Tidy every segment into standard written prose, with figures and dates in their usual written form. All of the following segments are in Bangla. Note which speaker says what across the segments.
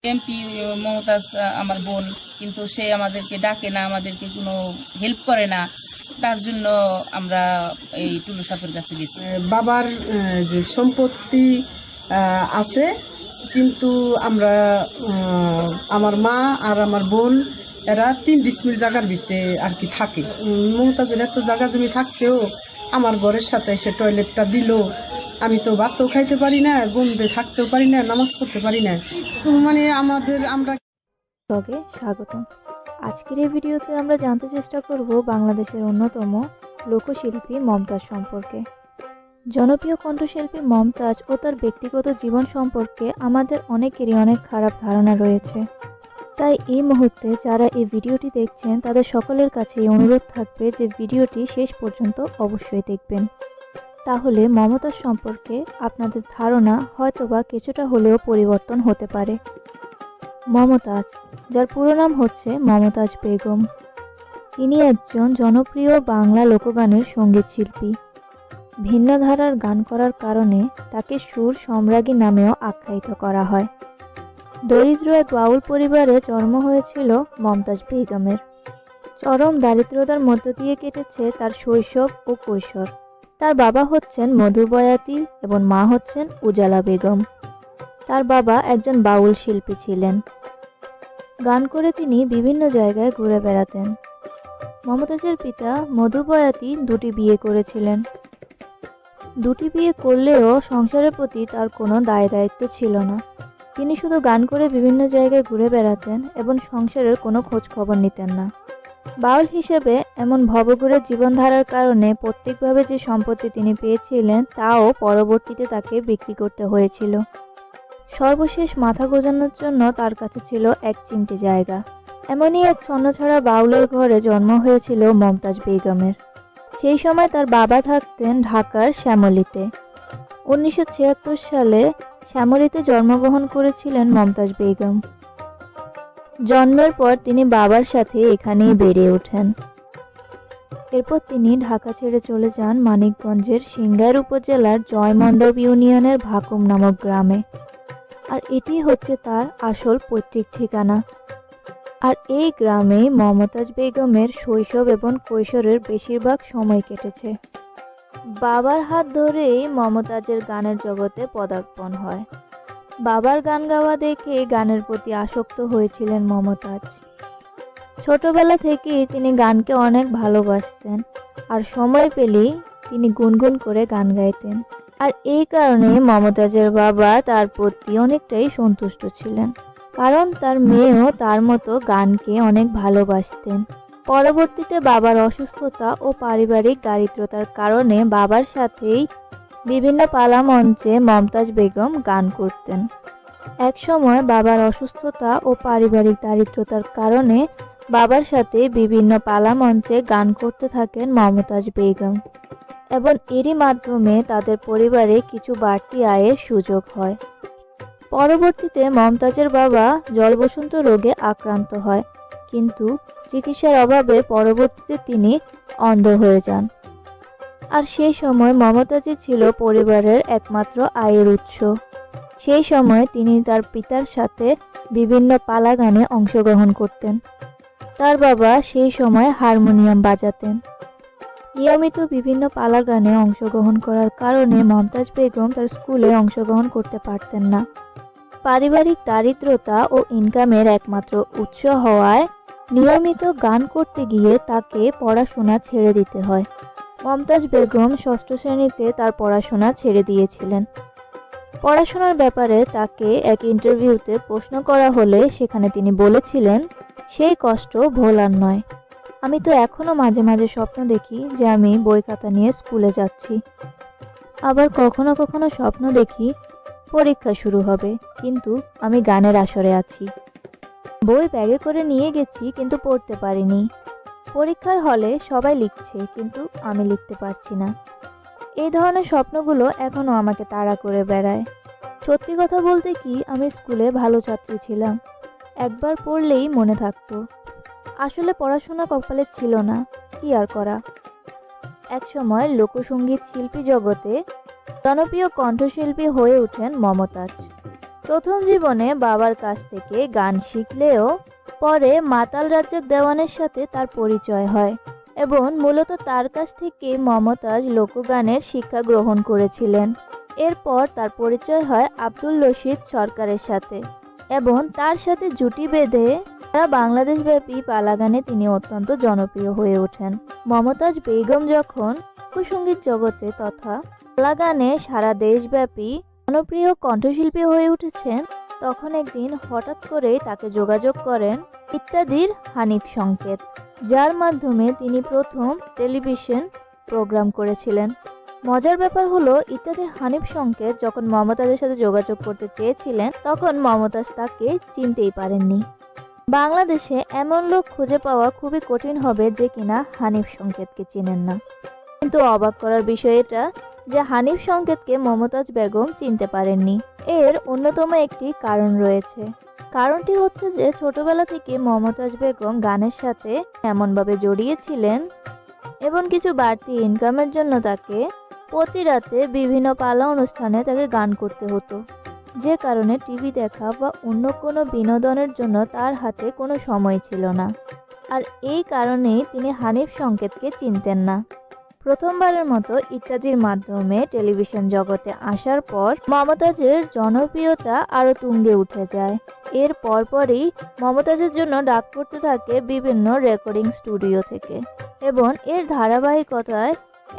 Speaker 1: এমপি মমতাজ আমার বোন, কিন্তু সে আমাদেরকে ডাকে না, আমাদেরকে কোনো হেল্প করে না। তার জন্য আমরা এই টুলু সাপের কাছে গেছি।
Speaker 2: বাবার যে সম্পত্তি আছে, কিন্তু আমরা আমার মা আর আমার বোন এরা 3 ডিসমিল জায়গার ভিতরে আর কি থাকে। মমতাজের এত জায়গা জমি থাকতেও আমার ঘরের সাথে এসে টয়লেটটা দিল। আমি তো ভাতও খাইতে পারি না, গন্ধে থাকতেও পারি না, নামাজ পড়তে পারি না। মানে আমরা
Speaker 3: ব্লগে স্বাগতম। আজকের এই ভিডিওতে আমরা জানতে চেষ্টা করব বাংলাদেশের অন্যতম লোকশিল্পী মমতাজ সম্পর্কে। জনপ্রিয় কণ্ঠশিল্পী মমতাজ ও তার ব্যক্তিগত জীবন সম্পর্কে আমাদের অনেকেরই অনেক খারাপ ধারণা রয়েছে। তাই এই মুহূর্তে যারা এই ভিডিওটি দেখছেন তাদের সকলের কাছে অনুরোধ থাকবে যে ভিডিওটি শেষ পর্যন্ত অবশ্যই দেখবেন। তাহলে মমতাজ সম্পর্কে আপনাদের ধারণা হয়তোবা কিছুটা হলেও পরিবর্তন হতে পারে। মমতাজ, যার পুরো নাম হচ্ছে মমতাজ বেগম, তিনি একজন জনপ্রিয় বাংলা লোকগানের সঙ্গীত শিল্পী। ভিন্ন ধারার গান করার কারণে তাকে সুর সম্রাজ্ঞী নামেও আখ্যায়িত করা হয়। দরিদ্র এক বাউল পরিবারে জন্ম হয়েছিল মমতাজ বেগমের। চরম দারিদ্রতার মধ্য দিয়ে কেটেছে তার শৈশব ও কৈশোর। তার বাবা হচ্ছেন মধু বয়াতি এবং মা হচ্ছেন উজালা বেগম। তার বাবা একজন বাউল শিল্পী ছিলেন। গান করে তিনি বিভিন্ন জায়গায় ঘুরে বেড়াতেন। মমতাজের পিতা মধু বয়াতি 2টি বিয়ে করেছিলেন। 2টি বিয়ে করলেও সংসারের প্রতি তার কোনো দায় দায়িত্ব ছিল না। তিনি শুধু গান করে বিভিন্ন জায়গায় ঘুরে বেড়াতেন এবং সংসারের কোনো খোঁজ খবর নিতেন না। বাউল হিসেবে এমন ভবঘুরে জীবনধারার কারণে প্রত্যেকভাবে যে সম্পত্তি তিনি পেয়েছিলেন তাও পরবর্তীতে তাকে বিক্রি করতে হয়েছিল। সর্বশেষ মাথা গোজানোর জন্য তার কাছে ছিল এক চিমটি জায়গা। এমনই এক ছন্নছাড়া বাউলের ঘরে জন্ম হয়েছিল মমতাজ বেগমের। সেই সময় তার বাবা থাকতেন ঢাকার শ্যামলীতে। 1976 সালে শ্যামলীতে জন্মগ্রহণ করেছিলেন মমতাজ বেগম। জন্মের পর তিনি বাবার সাথে এখানেই বেড়ে ওঠেন। এরপর তিনি ঢাকা ছেড়ে চলে যান মানিকগঞ্জের সিংগাইর উপজেলার জয়মণ্ডপ ইউনিয়নের ভাকুম নামক গ্রামে। আর এটি হচ্ছে তার আসল পৈতৃক ঠিকানা। আর এই গ্রামেই মমতাজ বেগমের শৈশব এবং কৈশোরের বেশিরভাগ সময় কেটেছে। বাবার হাত ধরেই মমতাজের গানের জগতে পদার্পণ হয়। বাবার গান গাওয়া দেখে গানের প্রতি আসক্ত হয়েছিলেন মমতাজ। ছোটবেলা থেকেই তিনি গানকে অনেক ভালোবাসতেন, আর সময় পেলেই তিনি গুনগুন করে গান গাইতেন। আর এই কারণে মমতাজের বাবা তার প্রতি অনেকটাই সন্তুষ্ট ছিলেন, কারণ তার মেয়েও তার মতো গানকে অনেক ভালোবাসতেন। পরবর্তীতে বাবার অসুস্থতা ও পারিবারিক দারিদ্রতার কারণে বাবার সাথেই বিভিন্ন পালা মঞ্চে মমতাজ বেগম গান করতেন। একসময় বাবার অসুস্থতা ও পারিবারিক দারিদ্রতার কারণে বাবার সাথে বিভিন্ন পালা মঞ্চে গান করতে থাকেন মমতাজ বেগম, এবং এরই মাধ্যমে তাদের পরিবারে কিছু বাড়তি আয়ের সুযোগ হয়। পরবর্তীতে মমতাজের বাবা জলবসন্ত রোগে আক্রান্ত হয়, কিন্তু চিকিৎসার অভাবে পরবর্তীতে তিনি অন্ধ হয়ে যান। আর সেই সময় মমতাজই ছিল পরিবারের একমাত্র আয়ের উৎস। সেই সময় তিনি তার পিতার সাথে বিভিন্ন পালা গানে অংশগ্রহণ করতেন। তার বাবা সেই সময় হারমোনিয়াম বাজাতেন। নিয়মিত বিভিন্ন পালা গানে অংশগ্রহণ করার কারণে মমতাজ বেগম তার স্কুলে অংশগ্রহণ করতে পারতেন না। পারিবারিক দারিদ্রতা ও ইনকামের একমাত্র উৎস হওয়ায় নিয়মিত গান করতে গিয়ে তাকে পড়াশোনা ছেড়ে দিতে হয়। মমতাজ বেগম 6ষ্ঠ শ্রেণীতে তার পড়াশোনা ছেড়ে দিয়েছিলেন। পড়াশোনার ব্যাপারে তাকে এক ইন্টারভিউতে প্রশ্ন করা হলে সেখানে তিনি বলেছিলেন, সেই কষ্ট ভোলার নয়। আমি তো এখনো মাঝে মাঝে স্বপ্ন দেখি যে আমি বই খাতা নিয়ে স্কুলে যাচ্ছি। আবার কখনো কখনো স্বপ্ন দেখি পরীক্ষা শুরু হবে, কিন্তু আমি গানের আসরে আছি। বই ব্যাগে করে নিয়ে গেছি, কিন্তু পড়তে পারিনি। পরীক্ষার হলে সবাই লিখছে, কিন্তু আমি লিখতে পারছি না। এই ধরনের স্বপ্নগুলো এখনো আমাকে তাড়া করে বেড়ায়। সত্যি কথা বলতে কি, আমি স্কুলে ভালো ছাত্রী ছিলাম। একবার পড়লেই মনে থাকতো। আসলে পড়াশোনা কপালে ছিল না, কি আর করা। একসময় লোকসঙ্গীত শিল্পী জগতে জনপ্রিয় কণ্ঠশিল্পী হয়ে ওঠেন মমতাজ। প্রথম জীবনে বাবার কাছ থেকে গান শিখলেও পরে মাতাল রাজ্জাক দেওয়ানের সাথে তার পরিচয় হয় এবং মূলত তার কাছ থেকে মমতাজ লোকগানের শিক্ষা গ্রহণ করেছিলেন। এরপর তার পরিচয় হয় আব্দুল রশিদ সরকারের সাথে এবং তার সাথে জুটি বেঁধে সারা বাংলাদেশব্যাপী পালা গানে তিনি অত্যন্ত জনপ্রিয় হয়ে ওঠেন। মমতাজ বেগম যখন লোকসঙ্গীত জগতে তথা পালা গানে সারা দেশব্যাপী জনপ্রিয় কণ্ঠশিল্পী হয়ে উঠেছেন, তখন একদিন হঠাৎ করেই তাকে যোগাযোগ করেন ইত্যাদির হানিফ সংকেত, যার মাধ্যমে তিনি প্রথম টেলিভিশন প্রোগ্রাম করেছিলেন। মজার ব্যাপার হলো, ইত্যাদির হানিফ সংকেত যখন মমতাজের সাথে যোগাযোগ করতে চেয়েছিলেন তখন মমতাজ তাকে চিনতেই পারেননি। বাংলাদেশে এমন লোক খুঁজে পাওয়া খুবই কঠিন হবে যে কিনা হানিফ সংকেতকে চিনেন না। কিন্তু অবাক করার বিষয় এটা যে হানিফ সংকেতকে মমতাজ বেগম চিনতে পারেননি। এর অন্যতম একটি কারণ রয়েছে। কারণটি হচ্ছে যে ছোটবেলা থেকে মমতাজ বেগম গানের সাথে এমনভাবে জড়িয়েছিলেন এবং কিছু বাড়তি ইনকামের জন্য তাকে প্রতি রাতে বিভিন্ন পালা অনুষ্ঠানে তাকে গান করতে হতো, যে কারণে টিভি দেখা বা অন্য কোনো বিনোদনের জন্য তার হাতে কোনো সময় ছিল না। আর এই কারণেই তিনি হানিফ সংকেতকে চিনতেন না। প্রথমবারের মতো ইত্যাদির মাধ্যমে টেলিভিশন জগতে আসার পর মমতাজের জনপ্রিয়তা আরও তুঙ্গে উঠে যায়। এর পরপরই মমতাজের জন্য ডাক পড়তে থাকে বিভিন্ন রেকর্ডিং স্টুডিও থেকে এবং এর ধারাবাহিকতায়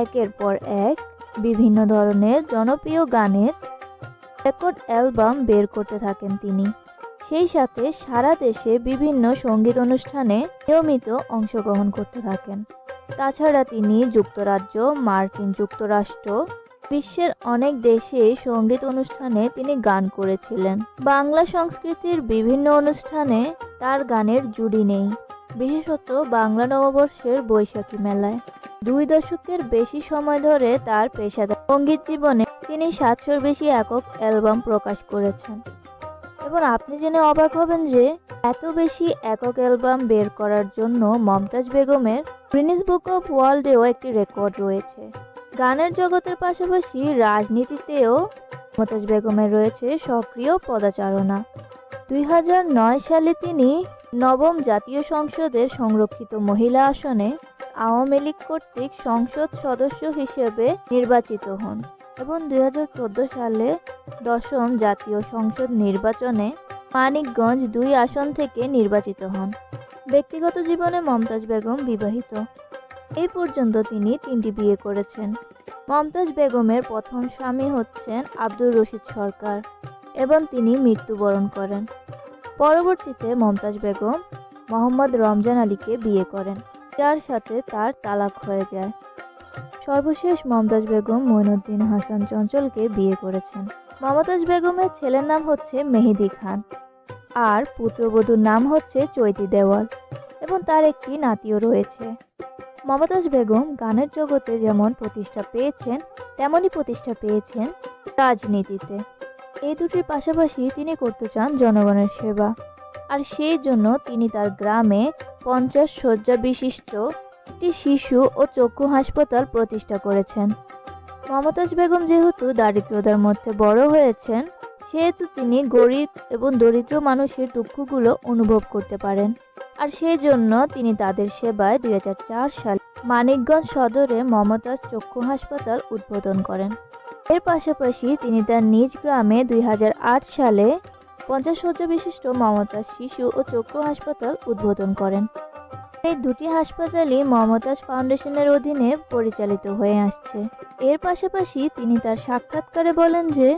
Speaker 3: একের পর এক বিভিন্ন ধরনের জনপ্রিয় গানের রেকর্ড অ্যালবাম বের করতে থাকেন তিনি। সেই সাথে সারা দেশে বিভিন্ন সঙ্গীত অনুষ্ঠানে নিয়মিত অংশগ্রহণ করতে থাকেন। তাছাড়া তিনি যুক্তরাজ্য, মার্কিন যুক্তরাষ্ট্র, বিশ্বের অনেক দেশে সঙ্গীত অনুষ্ঠানে তিনি গান করেছিলেন। বাংলা সংস্কৃতির বিভিন্ন অনুষ্ঠানে তার গানের জুড়ি নেই, বিশেষত বাংলা নববর্ষের বৈশাখী মেলায়। 2 দশকের বেশি সময় ধরে তার পেশাদার সঙ্গীত জীবনে তিনি 700-র বেশি একক অ্যালবাম প্রকাশ করেছেন। এবং আপনি জেনে অবাক হবেন যে এত বেশি একক অ্যালবাম বের করার জন্য মমতাজ বেগমের গিনেস বুক অফ ওয়ার্ল্ডেও একটি রেকর্ড রয়েছে। গানের জগতের পাশাপাশি রাজনীতিতেও মমতাজ বেগমের রয়েছে সক্রিয় পদাচারণা। 2009 সালে তিনি নবম জাতীয় সংসদের সংরক্ষিত মহিলা আসনে আওয়ামী লীগ কর্তৃক সংসদ সদস্য হিসেবে নির্বাচিত হন এবং 2014 সালে 10ম জাতীয় সংসদ নির্বাচনে মানিকগঞ্জ 2 আসন থেকে নির্বাচিত হন। ব্যক্তিগত জীবনে মমতাজ বেগম বিবাহিত। এই পর্যন্ত তিনি 3টি বিয়ে করেছেন। মমতাজ বেগমের প্রথম স্বামী হচ্ছেন আব্দুর রশিদ সরকার এবং তিনি মৃত্যুবরণ করেন। পরবর্তীতে মমতাজ বেগম মোহাম্মদ রমজান আলীকে বিয়ে করেন, যার সাথে তার তালাক হয়ে যায়। সর্বশেষ মমতাজ বেগম মঈনুদ্দিন হাসান চঞ্চলকে বিয়ে করেছেন। মমতাজ বেগমের ছেলের নাম হচ্ছে মেহেদি খান আর পুত্রবধূর নাম হচ্ছে চৈতি দেওয়াল এবং তার একটি নাতিও রয়েছে। মমতাজ বেগম গানের জগতে যেমন প্রতিষ্ঠা পেয়েছেন তেমনই প্রতিষ্ঠা পেয়েছেন রাজনীতিতে। এই দুটির পাশাপাশি তিনি করতে চান জনগণের সেবা, আর সেই জন্য তিনি তার গ্রামে 50 শয্যা বিশিষ্ট একটি শিশু ও চক্ষু হাসপাতাল প্রতিষ্ঠা করেছেন। মমতাজ বেগম যেহেতু দারিদ্রতার মধ্যে বড় হয়েছেন, সেহেতু তিনি গরিব এবং দরিদ্র মানুষের দুঃখগুলো অনুভব করতে পারেন, আর সেই জন্য তিনি তাদের সেবায় 2004 সালে মানিকগঞ্জ সদরে মমতাজ চক্ষু হাসপাতাল উদ্বোধন করেন। এর পাশাপাশি তিনি তার নিজ গ্রামে 2008 সালে 50 শয্যা বিশিষ্ট মমতাজ শিশু ও চক্ষু হাসপাতাল উদ্বোধন করেন। এই দুটি হাসপাতালই মমতাজ ফাউন্ডেশনের অধীনে পরিচালিত হয়ে আসছে। এর পাশাপাশি তিনি তার সাক্ষাৎকারে বলেন যে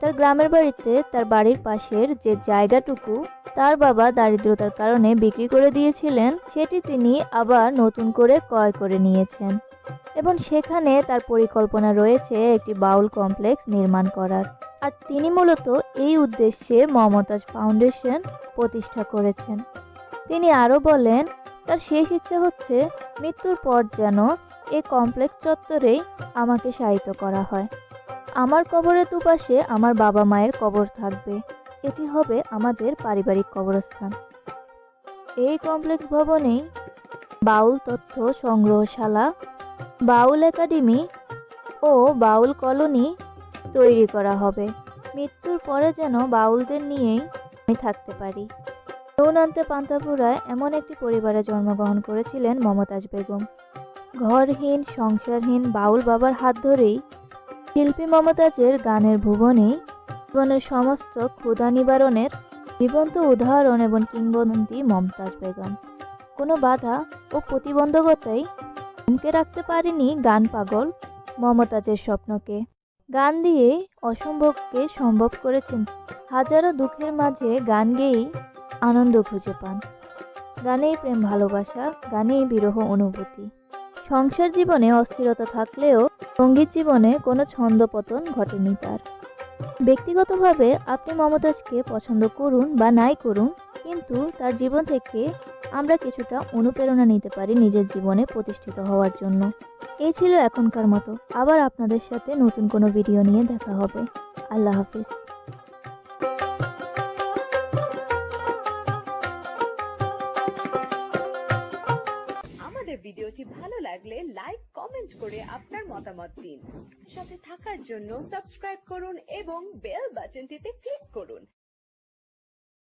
Speaker 3: তার গ্রামের বাড়িতে তার বাড়ির পাশের যে জায়গাটুকু তার বাবা দারিদ্রতার কারণে বিক্রি করে দিয়েছিলেন, সেটি তিনি আবার নতুন করে ক্রয় করে নিয়েছেন এবং সেখানে তার পরিকল্পনা রয়েছে একটি বাউল কমপ্লেক্স নির্মাণ করার। আর তিনি মূলত এই উদ্দেশ্যে মমতাজ ফাউন্ডেশন প্রতিষ্ঠা করেছেন। তিনি আরও বলেন, তার শেষ ইচ্ছা হচ্ছে মৃত্যুর পর যেন এই কমপ্লেক্স চত্বরেই আমাকে শায়িত করা হয়। আমার কবরের দুপাশে আমার বাবা মায়ের কবর থাকবে, এটি হবে আমাদের পারিবারিক কবরস্থান। এই কমপ্লেক্স ভবনেই বাউল তথ্য সংগ্রহশালা, বাউল একাডেমি ও বাউল কলোনি তৈরি করা হবে। মৃত্যুর পরে যেন বাউলদের নিয়েই আমি থাকতে পারি। যৌনান্তে পান্তাপুরায় এমন একটি পরিবারে জন্মগ্রহণ করেছিলেন মমতাজ বেগম। ঘরহীন সংসারহীন বাউল বাবার হাত ধরেই শিল্পী মমতাজের গানের ভুবনে জীবনের সমস্ত ক্ষুধা নিবারণের জীবন্ত উদাহরণ এবং কিংবদন্তি মমতাজ বেগম। কোনো বাধা ও প্রতিবন্ধকতাই থমকে রাখতে পারেনি গান পাগল মমতাজের স্বপ্নকে। গান দিয়ে অসম্ভবকে সম্ভব করেছেন। হাজারো দুঃখের মাঝে গান গেয়েই আনন্দ খুঁজে পান। গানেই প্রেম ভালোবাসা, গানেই বিরহ অনুভূতি। সংসার জীবনে অস্থিরতা থাকলেও সঙ্গীত জীবনে কোনো ছন্দপতন ঘটেনি তার। ব্যক্তিগতভাবে আপনি মমতাজকে পছন্দ করুন বা নাই করুন, কিন্তু তার জীবন থেকে আমরা কিছুটা অনুপ্রেরণা নিতে পারি নিজের জীবনে প্রতিষ্ঠিত হওয়ার জন্য। এই ছিল এখনকার মতো। আবার আপনাদের সাথে নতুন কোনো ভিডিও নিয়ে দেখা হবে। আল্লাহ হাফিজ।
Speaker 4: আমাদের ভিডিওটি ভালো লাগলে লাইক কমেন্ট করে আপনার মতামত দিন। সাথে থাকার জন্য সাবস্ক্রাইব করুন এবং বেল বাটনটিতে ক্লিক করুন।